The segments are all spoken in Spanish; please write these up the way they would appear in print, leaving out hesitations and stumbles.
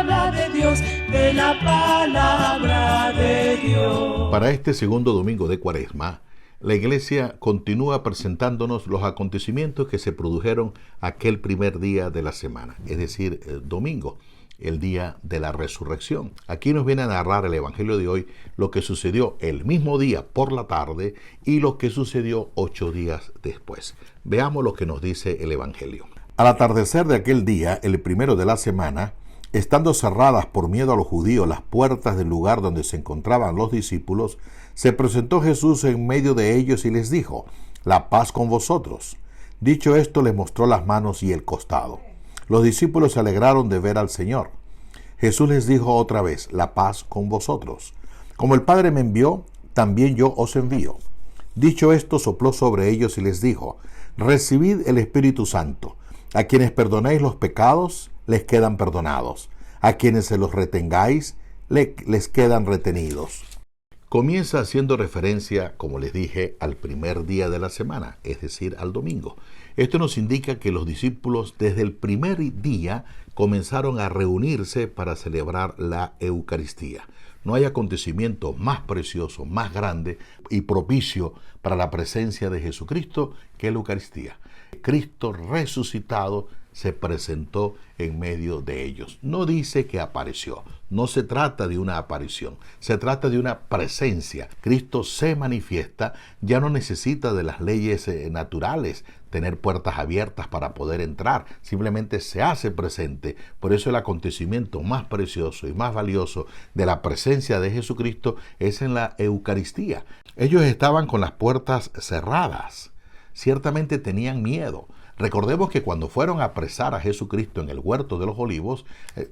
habla de Dios, de la palabra de Dios. Para este segundo domingo de Cuaresma, la Iglesia continúa presentándonos los acontecimientos que se produjeron aquel primer día de la semana, es decir, el domingo, el día de la resurrección. Aquí nos viene a narrar el Evangelio de hoy lo que sucedió el mismo día por la tarde y lo que sucedió 8 días después. Veamos lo que nos dice el Evangelio. Al atardecer de aquel día, el primero de la semana, estando cerradas por miedo a los judíos las puertas del lugar donde se encontraban los discípulos, se presentó Jesús en medio de ellos y les dijo: «La paz con vosotros». Dicho esto, les mostró las manos y el costado. Los discípulos se alegraron de ver al Señor. Jesús les dijo otra vez: «La paz con vosotros. Como el Padre me envió, también yo os envío». Dicho esto, sopló sobre ellos y les dijo: «Recibid el Espíritu Santo. A quienes perdonéis los pecados, les quedan perdonados. A quienes se los retengáis, les quedan retenidos». Comienza haciendo referencia, como les dije, al primer día de la semana, es decir, al domingo. Esto nos indica que los discípulos desde el primer día comenzaron a reunirse para celebrar la Eucaristía. No hay acontecimiento más precioso, más grande y propicio para la presencia de Jesucristo que la Eucaristía. Cristo resucitado se presentó en medio de ellos. No dice que apareció, no se trata de una aparición, se trata de una presencia. Cristo se manifiesta, ya no necesita de las leyes naturales, tener puertas abiertas para poder entrar, simplemente se hace presente. Por eso el acontecimiento más precioso y más valioso de la presencia de Jesucristo es en la Eucaristía. Ellos estaban con las puertas cerradas, ciertamente tenían miedo. Recordemos que cuando fueron a apresar a Jesucristo en el huerto de los olivos,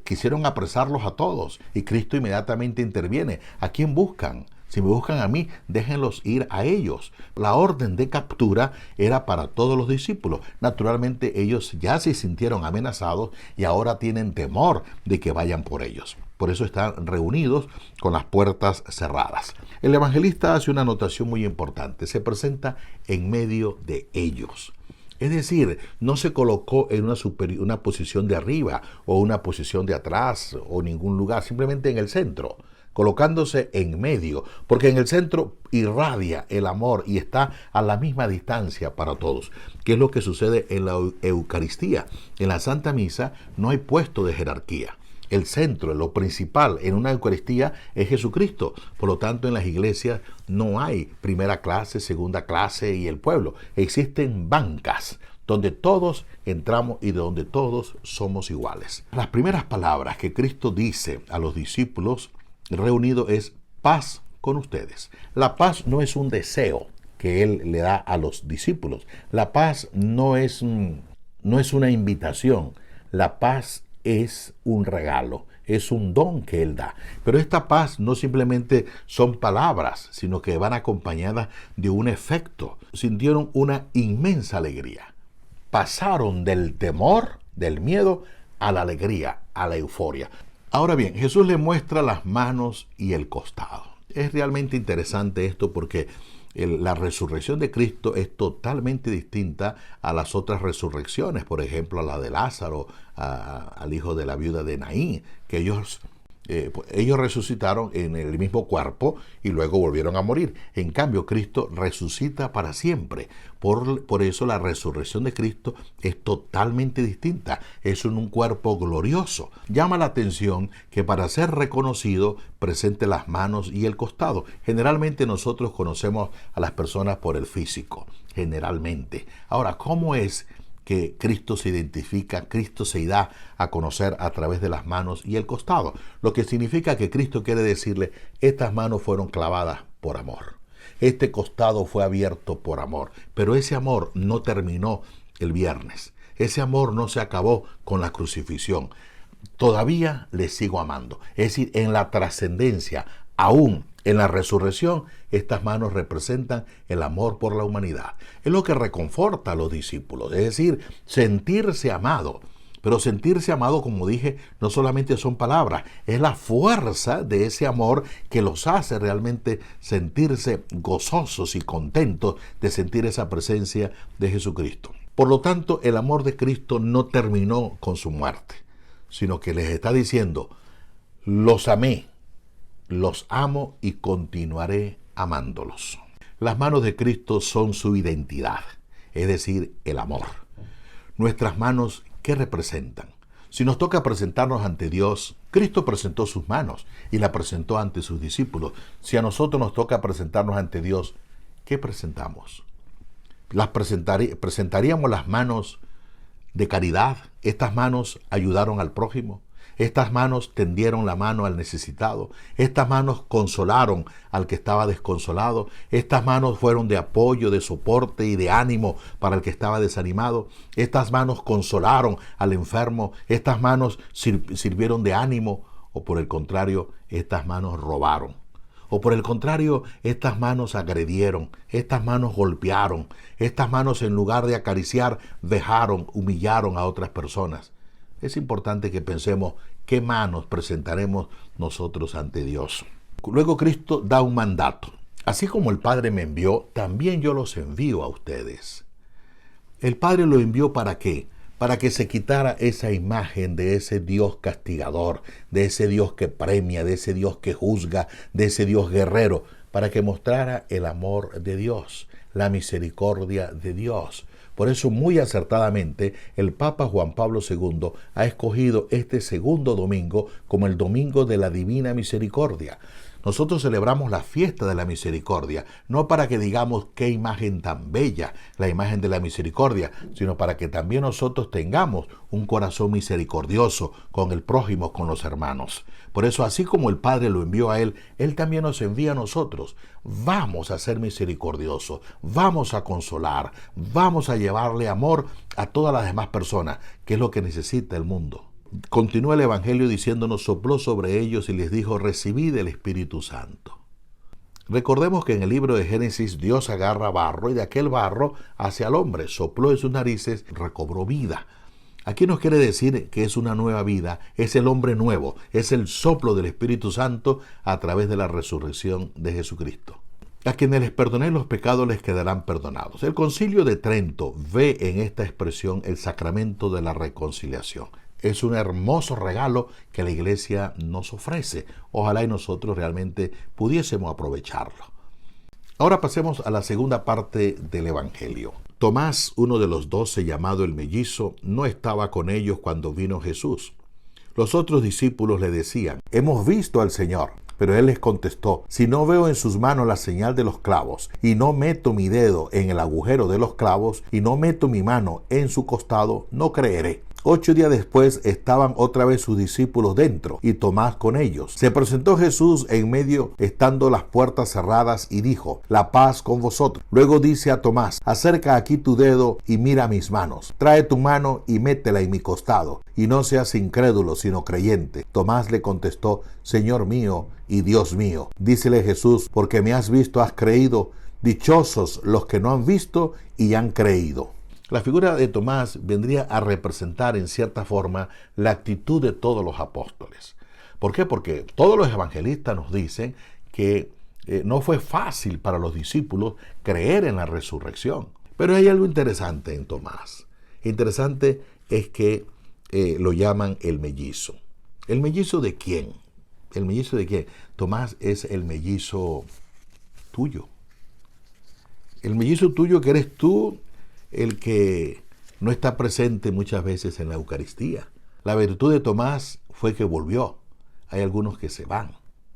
quisieron apresarlos a todos y Cristo inmediatamente interviene. ¿A quién buscan? Si me buscan a mí, déjenlos ir a ellos. La orden de captura era para todos los discípulos. Naturalmente ellos ya se sintieron amenazados y ahora tienen temor de que vayan por ellos. Por eso están reunidos con las puertas cerradas. El evangelista hace una anotación muy importante. Se presenta en medio de ellos. Es decir, no se colocó en una posición de arriba o una posición de atrás o ningún lugar, simplemente en el centro, colocándose en medio, porque en el centro irradia el amor y está a la misma distancia para todos, que es lo que sucede en la Eucaristía. En la Santa Misa no hay puesto de jerarquía. El centro, lo principal en una Eucaristía es Jesucristo. Por lo tanto, en las iglesias no hay primera clase, segunda clase y el pueblo. Existen bancas donde todos entramos y donde todos somos iguales. Las primeras palabras que Cristo dice a los discípulos reunidos es: paz con ustedes. La paz no es un deseo que Él le da a los discípulos. La paz no es una invitación. La paz es un regalo, es un don que Él da. Pero esta paz no simplemente son palabras, sino que van acompañadas de un efecto. Sintieron una inmensa alegría. Pasaron del temor, del miedo, a la alegría, a la euforia. Ahora bien, Jesús le muestra las manos y el costado. Es realmente interesante esto porque la resurrección de Cristo es totalmente distinta a las otras resurrecciones, por ejemplo a la de Lázaro, al hijo de la viuda de Naín, que ellos resucitaron en el mismo cuerpo y luego volvieron a morir. En cambio, Cristo resucita para siempre. Por eso la resurrección de Cristo es totalmente distinta. Es en un cuerpo glorioso. Llama la atención que para ser reconocido presente las manos y el costado. Generalmente nosotros conocemos a las personas por el físico, generalmente. Ahora, ¿cómo es que Cristo se identifica, Cristo se da a conocer a través de las manos y el costado? Lo que significa que Cristo quiere decirle: estas manos fueron clavadas por amor. Este costado fue abierto por amor. Pero ese amor no terminó el viernes. Ese amor no se acabó con la crucifixión. Todavía le sigo amando. Es decir, en la trascendencia, aún en la resurrección, estas manos representan el amor por la humanidad. Es lo que reconforta a los discípulos, es decir, sentirse amado. Pero sentirse amado, como dije, no solamente son palabras, es la fuerza de ese amor que los hace realmente sentirse gozosos y contentos de sentir esa presencia de Jesucristo. Por lo tanto, el amor de Cristo no terminó con su muerte, sino que les está diciendo: Los amé, los amo y continuaré amándolos. Las manos de Cristo son su identidad, es decir, el amor. Nuestras manos, ¿qué representan? Si nos toca presentarnos ante Dios, Cristo presentó sus manos y la presentó ante sus discípulos. Si a nosotros nos toca presentarnos ante Dios, ¿qué presentamos? ¿Presentaríamos las manos de caridad? ¿Estas manos ayudaron al prójimo? Estas manos tendieron la mano al necesitado. Estas manos consolaron al que estaba desconsolado. Estas manos fueron de apoyo, de soporte y de ánimo para el que estaba desanimado. Estas manos consolaron al enfermo. Estas manos sirvieron de ánimo. O por el contrario, estas manos robaron. O por el contrario, estas manos agredieron, estas manos golpearon, estas manos en lugar de acariciar, vejaron, humillaron a otras personas. Es importante que pensemos qué manos presentaremos nosotros ante Dios. Luego Cristo da un mandato. Así como el Padre me envió, también yo los envío a ustedes. El Padre lo envió ¿para qué? Para que se quitara esa imagen de ese Dios castigador, de ese Dios que premia, de ese Dios que juzga, de ese Dios guerrero, para que mostrara el amor de Dios, la misericordia de Dios. Por eso, muy acertadamente, el Papa Juan Pablo II ha escogido este segundo domingo como el Domingo de la Divina Misericordia. Nosotros celebramos la fiesta de la misericordia, no para que digamos qué imagen tan bella, la imagen de la misericordia, sino para que también nosotros tengamos un corazón misericordioso con el prójimo, con los hermanos. Por eso, así como el Padre lo envió a Él, Él también nos envía a nosotros. Vamos a ser misericordiosos, vamos a consolar, vamos a llevarle amor a todas las demás personas, que es lo que necesita el mundo. Continúa el Evangelio diciéndonos, sopló sobre ellos y les dijo, recibid el Espíritu Santo. Recordemos que en el libro de Génesis Dios agarra barro y de aquel barro hace al hombre, sopló en sus narices, recobró vida. Aquí nos quiere decir que es una nueva vida, es el hombre nuevo, es el soplo del Espíritu Santo a través de la resurrección de Jesucristo. A quienes les perdoné los pecados les quedarán perdonados. El Concilio de Trento ve en esta expresión el sacramento de la reconciliación. Es un hermoso regalo que la Iglesia nos ofrece. Ojalá y nosotros realmente pudiésemos aprovecharlo. Ahora pasemos a la segunda parte del Evangelio. Tomás, uno de los 12, llamado el mellizo, no estaba con ellos cuando vino Jesús. Los otros discípulos le decían, hemos visto al Señor. Pero él les contestó, si no veo en sus manos la señal de los clavos, y no meto mi dedo en el agujero de los clavos, y no meto mi mano en su costado, no creeré. 8 días después estaban otra vez sus discípulos dentro y Tomás con ellos. Se presentó Jesús en medio, estando las puertas cerradas, y dijo, la paz con vosotros. Luego dice a Tomás, acerca aquí tu dedo y mira mis manos. Trae tu mano y métela en mi costado, y no seas incrédulo, sino creyente. Tomás le contestó, Señor mío y Dios mío. Dícele Jesús, porque me has visto, has creído. Dichosos los que no han visto y han creído. La figura de Tomás vendría a representar en cierta forma la actitud de todos los apóstoles. ¿Por qué? Porque todos los evangelistas nos dicen que no fue fácil para los discípulos creer en la resurrección. Pero hay algo interesante en Tomás. Interesante es que lo llaman el mellizo. ¿El mellizo de quién? ¿El mellizo de quién? Tomás es el mellizo tuyo. El mellizo tuyo que eres tú, el que no está presente muchas veces en la Eucaristía. La virtud de Tomás fue que volvió. Hay algunos que se van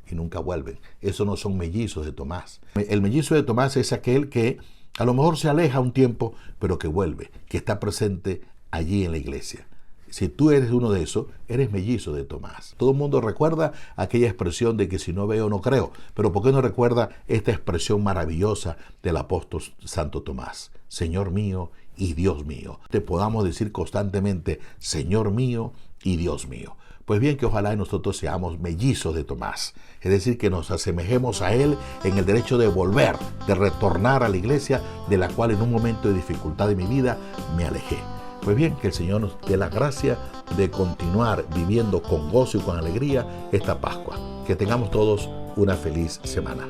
y nunca vuelven. Esos no son mellizos de Tomás. El mellizo de Tomás es aquel que a lo mejor se aleja un tiempo, pero que vuelve, que está presente allí en la iglesia. Si tú eres uno de esos, eres mellizo de Tomás. Todo el mundo recuerda aquella expresión de que si no veo, no creo. Pero ¿por qué no recuerda esta expresión maravillosa del apóstol Santo Tomás? Señor mío y Dios mío. Te podamos decir constantemente, Señor mío y Dios mío. Pues bien, que ojalá nosotros seamos mellizos de Tomás. Es decir, que nos asemejemos a él en el derecho de volver, de retornar a la iglesia de la cual en un momento de dificultad de mi vida me alejé. Pues bien, que el Señor nos dé la gracia de continuar viviendo con gozo y con alegría esta Pascua. Que tengamos todos una feliz semana.